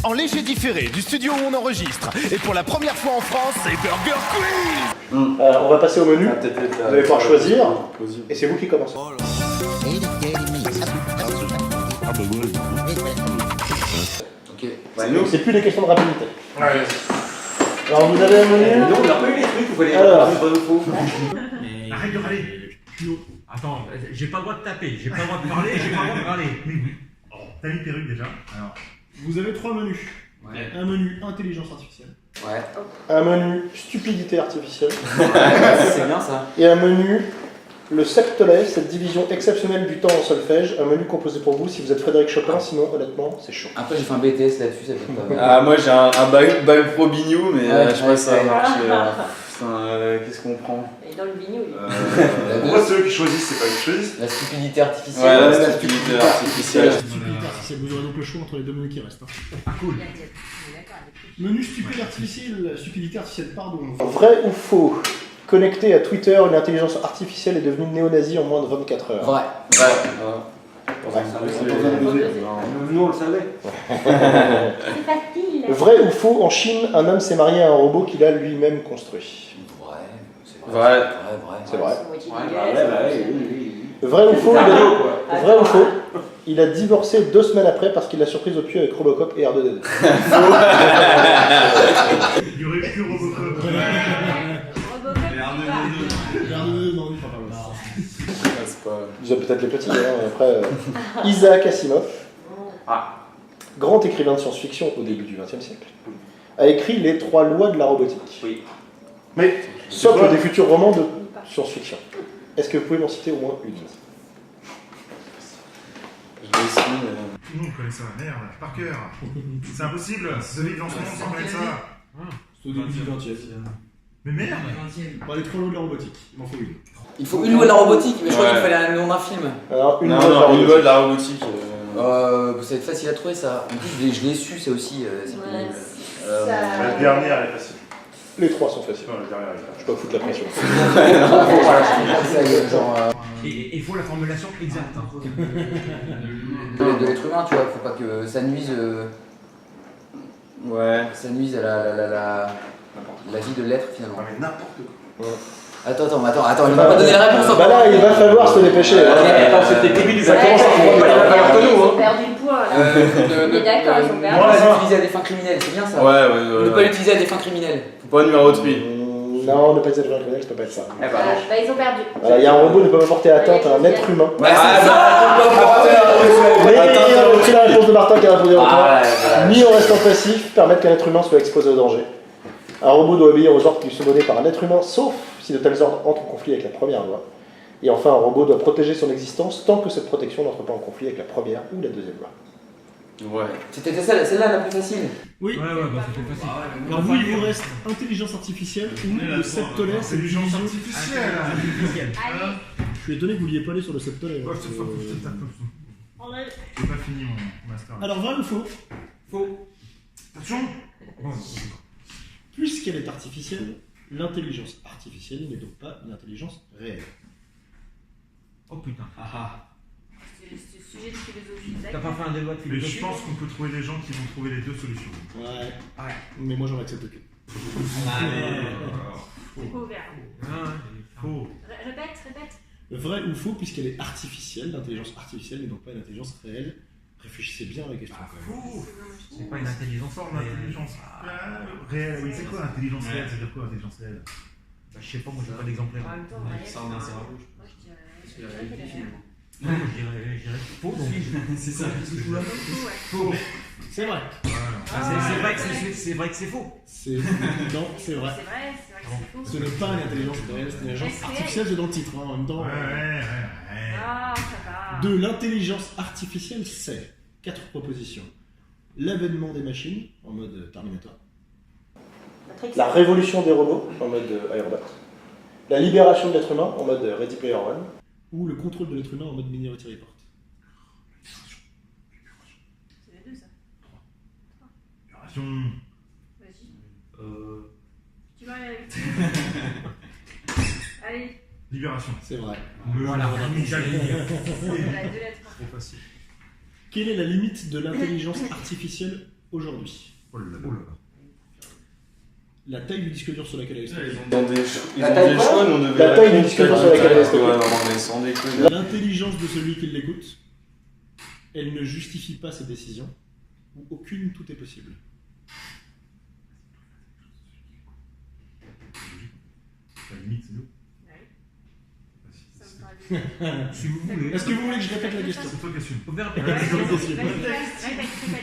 En léger différé du studio où on enregistre. Et pour la première fois en France, c'est Burger Quiz. On va passer au menu. Vous allez pouvoir choisir. Et c'est vous qui commencez. Ok. Sinon, c'est plus des questions de rapidité. Alors vous avez un menu. Non, on n'a pas eu les trucs, vous voulez Alors. bon ou faux. Arrête de râler. Attends, j'ai pas le droit de taper, j'ai pas le droit de parler, j'ai pas le droit de râler. T'as mis perruque déjà. Alors, vous avez 3 menus. Ouais. Un menu intelligence artificielle. Ouais. Un menu stupidité artificielle. C'est bien ça. Et un menu le septolet, cette division exceptionnelle du temps en solfège. Un menu composé pour vous si vous êtes Frédéric Chopin, sinon honnêtement c'est chaud. Après j'ai fait un BTS là-dessus, ça fait pas mal. Ah, moi j'ai un bac pro bignou, mais Ouais, je sais pas si ça va ouais. marcher. Putain, qu'est-ce qu'on prend Et dans le bignou, Pourquoi ceux qui choisissent, c'est pas qu'ils choisissent? La stupidité artificielle. Ouais, la stupidité artificielle. Stupidité artificielle. Vous aurez donc le choix entre les 2 menus qui restent. Ah cool. Menu stupidité artificielle, pardon. Vrai ou faux? Connecté à Twitter, une intelligence artificielle est devenue néo-nazie en moins de 24 heures. Vrai. Nous on le savait. C'est facile. Vrai ou faux? En Chine, un homme s'est marié à un robot qu'il a lui-même construit. Vrai. C'est Vrai. C'est vrai. C'est Vrai ou faux? Vrai ou faux? Il a divorcé 2 semaines après parce qu'il l'a surprise au pieu avec Robocop et R2D2. Il y aurait eu que Robocop. Non, il ne pas. Ils ont peut-être les petits, hein, après. Isaac Asimov, grand écrivain de science-fiction au début du XXe siècle, a écrit les 3 lois de la robotique. Oui. Mais socle des futurs romans de science-fiction. Est-ce que vous pouvez m'en citer au moins une? Je vais essayer. Tout le monde connaît ça, merde, par cœur. C'est impossible, vous avez dans ce monde sans connaître ça. C'est au début du 20e. Mais merde. Bon, les 3 lots de la robotique, il m'en faut une. Il faut une loi de la robotique, mais je crois Ouais. qu'il fallait un nom d'un film. Alors, Non, non, une loi de la robotique. Ça va être facile à trouver ça. En plus, je l'ai su, c'est aussi. C'est pénible. La dernière elle est facile. Les 3 sont faciles. Non, la dernière elle est Je peux pas foutre la pression. Et il faut la formulation exacte. De l'être humain, tu vois, faut pas que ça nuise. Ouais. Ça nuise à la vie de l'être finalement. mais n'importe quoi. Attends, il m'a pas donné la réponse. Bah là, il va falloir se dépêcher. Attends, c'était le début du Ça commence à prendre pas Ils que nous. ont perdu le point là. On est d'accord, ils ont On perdu. va l'utiliser à des fins criminelles, c'est bien ça. Ne pas l'utiliser à des fins criminelles. Faut pas numéro autrui. Non, ne pas être criminel, ça peut pas être ça. Bah, ils ont perdu. Voilà, il y a un robot ne peut pas porter atteinte à un être humain. Ouais, c'est ça. Mais il a repris la réponse de Martin qui a répondu en toi. Ni en restant passif, permettre qu'un être humain soit exposé au danger. Un robot doit obéir aux ordres qui lui sont donnés par un être humain, sauf si de tels ordres entrent en conflit avec la première loi. Et enfin, un robot doit protéger son existence tant que cette protection n'entre pas en conflit avec la première ou la deuxième loi. Ouais. C'était celle-là la plus facile. Oui. Ouais, bah c'était facile. Alors vous, il vous reste intelligence artificielle ou le septolet, c'est Intelligence division. artificielle. Allez, Je suis étonné que vous vouliez pas aller sur le septolet. Ouais, c'est fort. enlève. J'ai pas fini mon master. Alors vrai ou faux? Faux. Attention. Puisqu'elle est artificielle, l'intelligence artificielle n'est donc pas une intelligence réelle. Oh putain. C'est le sujet de philosophie. T'as pas fait un débat de Mais philosophie? je pense qu'on peut trouver des gens qui vont trouver les 2 solutions. Ouais. Mais moi j'en accepte que. C'est faux, vert. Faux. Répète. Vrai ou faux, puisqu'elle est artificielle, l'intelligence artificielle n'est donc pas une intelligence réelle. Réfléchissez bien à la question. Faux. C'est pas une intelligence Forme d'intelligence réelle. Oui, c'est quoi l'intelligence réelle? C'est-à-dire quoi l'intelligence réelle? Bah, je sais pas, moi j'ai pas d'exemplaire. En même temps, Ça en a un cerveau. moi je dirais finalement. Non, je dirais faux donc. C'est ça. Faux. C'est vrai. C'est vrai que c'est faux. Non, c'est vrai. C'est vrai que c'est faux. Ce n'est pas une intelligence réelle, c'est une intelligence artificielle, c'est dans le titre hein, en même temps. Ah, ça va. De l'intelligence artificielle, c'est 4 propositions. L'avènement des machines, en mode Terminator. La révolution des robots, en mode Ironbot. La libération de l'être humain, en mode Ready Player One. Ou le contrôle de l'être humain en mode Minority Report. C'est les deux ça. Vas-y. Tu vas aller avec. Allez. Libération. C'est vrai. Voilà, j'allais dire. Elle a 2 lettres. Trop facile. Quelle est la limite de l'intelligence artificielle aujourd'hui? Oh là là. La taille du disque dur sur laquelle elle est stockée. Ils ont des La taille quoi choix, mais on devait. La taille du disque dur sur laquelle elle est stockée. Ouais, non, mais sans déconner. L'intelligence de celui qui l'écoute, elle ne justifie pas ses décisions, ou aucune, tout est possible. La limite, c'est nous. Ça me paraît. Si vous voulez. Est-ce que vous voulez que je répète la question? C'est toi qui assume. Faut faire Répète.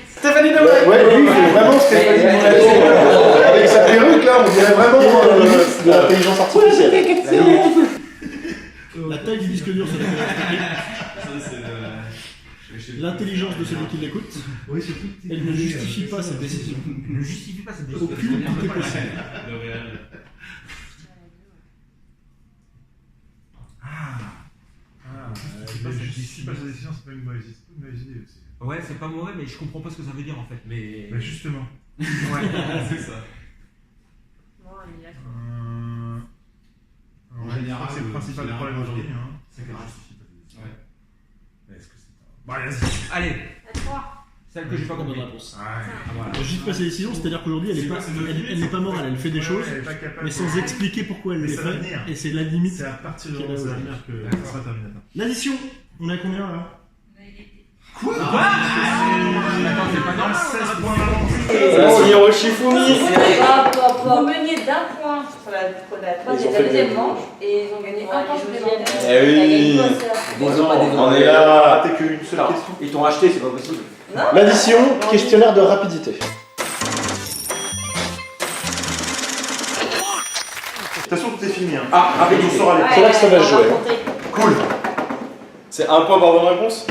Stéphanie de Ouais, lui, il fait vraiment Stéphanie de Monaco. Avec sa perruque, là, on dirait vraiment de l'intelligence artificielle. La taille du disque dur sur laquelle elle est stockée, l'intelligence de celui qui l'écoute, elle ne justifie pas ses décisions. Ne justifie pas cette décision. Aucune, tout est possible. Si pas sa décision, c'est pas une mauvaise idée aussi. Ouais, c'est pas mauvais, mais je comprends pas ce que ça veut dire en fait. Mais justement. Ouais, c'est ça. Bon, il y a En général, c'est le principal problème aujourd'hui. C'est que je justifie pas sa décision. Ouais. Est-ce que c'est pas. Bah, vas-y. Allez, à 3. celle que j'ai pas compris. Bonne réponse. Ouais, voilà. Elle juste pas ses décisions, c'est-à-dire qu'aujourd'hui elle n'est pas morale, elle fait des choses, mais sans expliquer pourquoi elle les fait, et c'est la limite. C'est à partir de qu'elle a aujourd'hui. que ça sera terminé. L'addition, on est à combien là? Quoi Attends, c'est pas normal. 16 points Oh, Hiroshifumi. Vous meniez d'un point sur la deuxième manche et ils ont gagné un point supplémentaire. Eh oui. On est là. Raté qu'une seule question. Ils t'ont acheté, c'est pas possible. L'addition, questionnaire de rapidité. Attention, tout est fini. Hein. Ah, rapidité. On saura les C'est là que ça va se jouer. Cool. C'est un point par bonne réponse?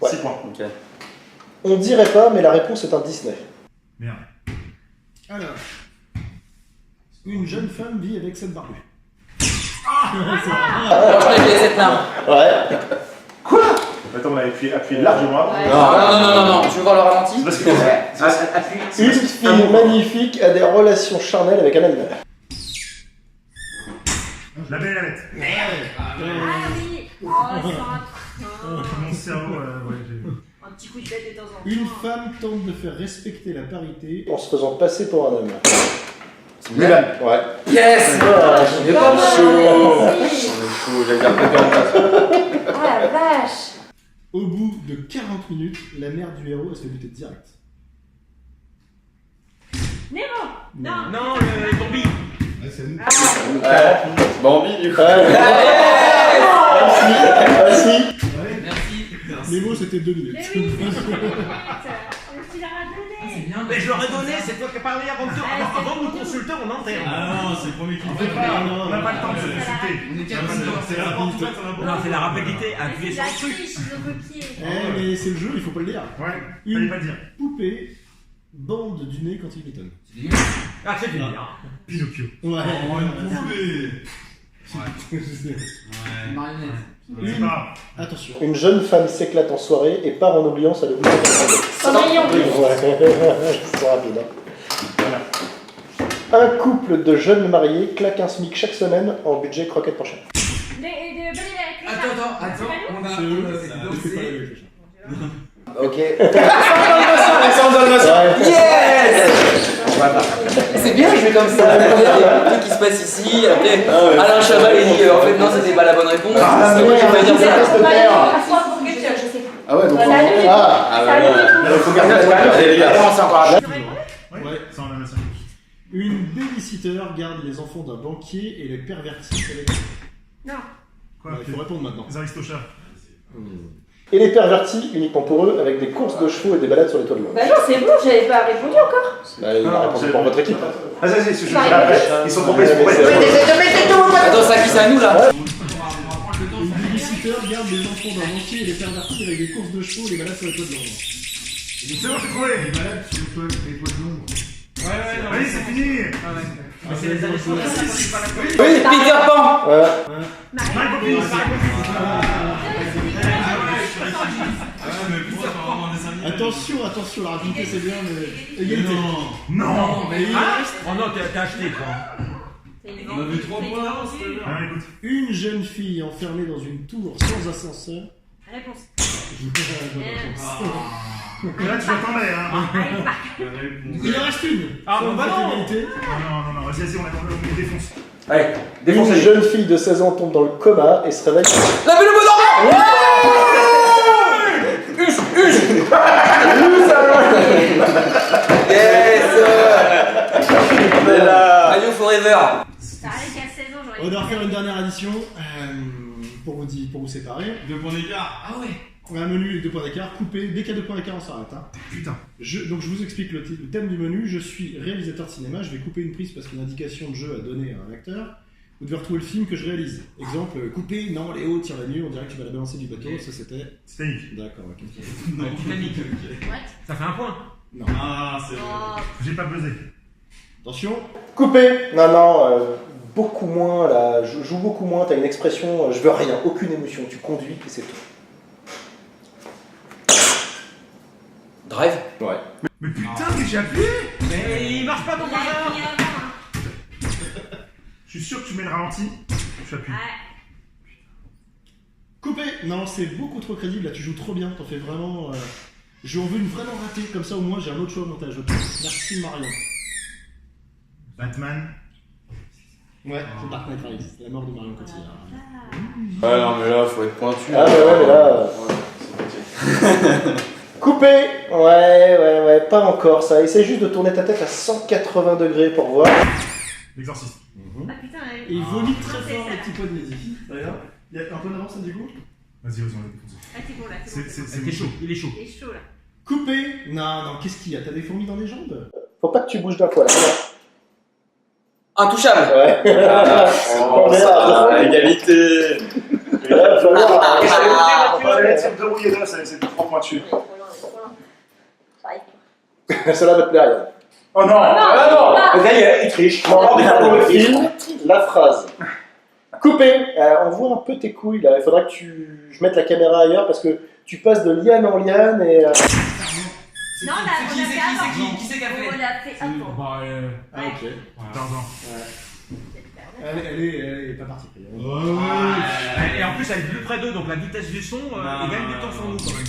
Ouais. 6 points. Ok. On dirait pas, mais la réponse est un Disney. Merde. Alors, une jeune femme vit avec cette barbue. Je l'ai cette larme. Ouais. Attends, on a appuyé largement. Non, tu veux voir le ralenti? C'est parce que Appuie. Une fille magnifique a des relations charnelles avec un animal. La belle et la bête. Ah oui. Oh, c'est un Mon cerveau, ouais, j'ai. Un petit coup de tête de temps en temps. Une femme tente de faire respecter la parité. En se faisant passer pour un homme. Mulan. Ouais. Yes. Il est pas mal. Chaud. On est chaud, j'allais dire préféré en place. Ah la vache! Au bout de 40 minutes, la mère du héros elle se fait buter direct. Nemo. Non. Non, le Bambi. Bambi, du coup. Ah si. Merci. Les mots c'était 2 minutes. Mais oui, c'est tu leur as donné. Mais je leur ai donné, c'est toi qui as parlé avant de nous consulter en interne. Ah non, c'est le premier qui On fait. n'a pas le temps de se consulter. C'est la rapidité. Non, c'est la rapidité, C'est appuyer sur la le truc. triche, ils ont copié. Eh mais c'est le jeu, il faut pas le dire. Ouais, Une fallait pas le dire. poupée bande du nez quand il bétonne. Ah, c'est bien. Pinocchio. Ouais. Oh, une poupée. Marionnette. C'est pas. Attention. Une jeune femme s'éclate en soirée et part en oubliant sa double. Cendrillon! Ouais, c'est rapide. Hein. Un couple de jeunes mariés claque un SMIC chaque semaine en budget croquette pour chien. Attends, on a. C'est eux, c'est pas la même chose. Ok. Alexandre Dalmatia. Yes. C'est bien joué comme ça. Il y a des trucs qui se passent ici. Après, Alain Chaval il dit en fait non, c'était pas la bonne réponse. C'est moi qui vais dire ça. Ah ouais, donc. Il faut garder la valeur. Allez, les gars. Ouais. Ça, on a ça. Une babysitter garde les enfants d'un banquier et les pervertit avec. Non. Quoi, Il faut répondre maintenant. les aristochats. Et les pervertis uniquement pour eux avec des courses de chevaux et des balades sur les toits de l'immeuble. Bah non, c'est bon, j'avais pas répondu encore. Bah, il a répondu pour votre équipe. Ah, ça, c'est ce après. Ils sont trompés, ils sont trompés. Attends, ça qui c'est à nous là? Une babysitter garde les enfants d'un banquier et les pervertit avec des courses de chevaux et des balades sur les toits de l'ombre. C'est bon, j'ai trouvé. Les balades sur les toits de l'ombre. Ouais, non, allez, c'est fini. Mais c'est les aristochats, c'est pas la colle. Oui, Peter Pan. Marie Poppins. Attention, la rapidité c'est bien, mais. Égalité. Non. Mais il Ah reste. Oh non, t'as acheté quoi. On a vu 3 points avant, c'était bien. Ah, écoute. Une jeune fille enfermée dans une tour sans ascenseur. Réponse. Là, tu l'attendais, hein. Il en reste une. Ah, Sur bon, une bah non. fatalité. Non, vas-y, on les défonce. Allez, Une défoncez-les. jeune fille de 16 ans tombe dans le coma et se réveille. La belle au bon endroit. Yes. Mario forever. Ça arrive qu'à 16 ans, j'aurais On va refaire une dernière addition pour vous séparer. 2 points d'écart. Ah ouais. On a un menu et 2 points d'écart. Coupé. Dès qu'il y a 2 points d'écart, on s'arrête. Hein. Putain. Donc je vous explique le thème du menu. Je suis réalisateur de cinéma. Je vais couper une prise parce qu'il y a une indication de jeu à donner à un acteur. Vous devez retrouver le film que je réalise. Exemple, couper, non, Léo tire la nuit, on dirait que tu vas la balancer du bateau. Ça c'était. Titanic. D'accord, ok. Non, Titanic. What? Ça fait un point. Non. Ah, c'est vrai. Oh, J'ai pas buzzé. Attention. Coupé. Non, beaucoup moins là. Je joue beaucoup moins. T'as une expression, je veux rien, aucune émotion. Tu conduis et c'est tout. Drive. Ouais. Mais putain, mais j'ai appuyé. Mais il marche pas ton il a bazar. appuyé avant. Hein. Je suis sûr que tu mets le ralenti. Je appuie. Ouais. Coupé. Non, c'est beaucoup trop crédible. Là, tu joues trop bien. T'en fais vraiment. J'en veux une vraiment ratée. Comme ça, au moins, j'ai un autre choix au montage. Ok. Merci Marion. Batman. Ouais, c'est Dark Knight Rises. La mort de Marion Cotillard. Ouais, non, mais là, faut être pointu. Ah ouais, mais là. Ouais, Coupé. Ouais, pas encore ça. Essaye juste de tourner ta tête à 180 degrés pour voir. L'exorciste. Ah putain, ouais. Et il vomit très c'est fort ça. les petits pots de Mehdi. D'ailleurs, il y a un peu d'avance, du coup. Vas-y, on va défoncer. Ah, c'est bon là, c'est bon. C'est chaud. Il est chaud. Il est chaud là. Coupé. Non, qu'est-ce qu'il y a? T'as des fourmis dans les jambes? Faut pas que tu bouges d'un poil. Intouchable. Ouais. Oh, ça, à égalité. C'est deux rouillés là, c'est trop pointu. Cela va te plaire, Yann. Oh non. Ah non. D'ailleurs, il triche. Dans le film, la phrase. Coupé. On voit un peu tes couilles là. Il faudra que je mette la caméra ailleurs parce que tu passes de liane en liane et. Non, là, on a fait avant. Qui c'est qui a fait? On l'a fait avant. Ah, ok. Pardon. Elle est pas partie pris. Et en plus, elle est plus près d'eux, donc la vitesse du son, il gagne du temps sur nous quand même.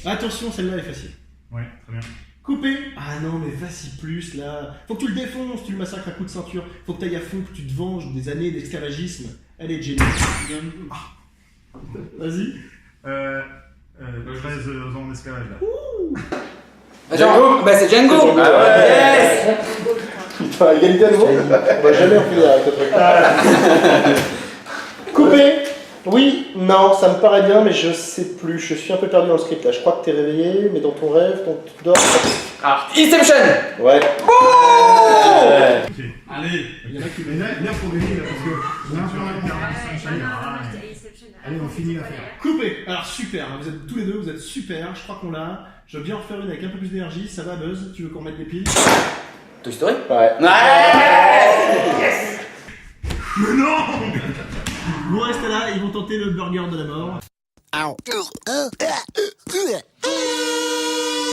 Attention, celle-là est facile. Ouais, très bien. Coupé. Ah non, mais vas-y plus là. Faut que tu le défonces, tu le massacres à coups de ceinture. Faut que t'ailles à fond, que tu te venges des années d'esclavagisme. Elle est géniale. Vas-y. 13 ans d'esclavage là. Django. Bah c'est Django. Ah ouais. Yes. Putain, égalité à nouveau. On va jamais en finir avec ce truc. Coupé. Oui, non, ça me paraît bien, mais je sais plus. Je suis un peu perdu dans le script là. Je crois que t'es réveillé, mais dans ton rêve, tu dors. Ah. Inception. Ouais. Allez. Il y en a qui Mais là, faut gagner là, parce que. Là, Allez, on finit l'affaire. Coupé. Alors super, vous êtes tous les deux, vous êtes super. Je crois qu'on l'a. Je veux bien en refaire une avec un peu plus d'énergie. Ça va, Buzz? Tu veux qu'on mette des piles? Toy Story. Ouais. Yes. Mais non. Vous restez là, ils vont tenter le burger de la mort.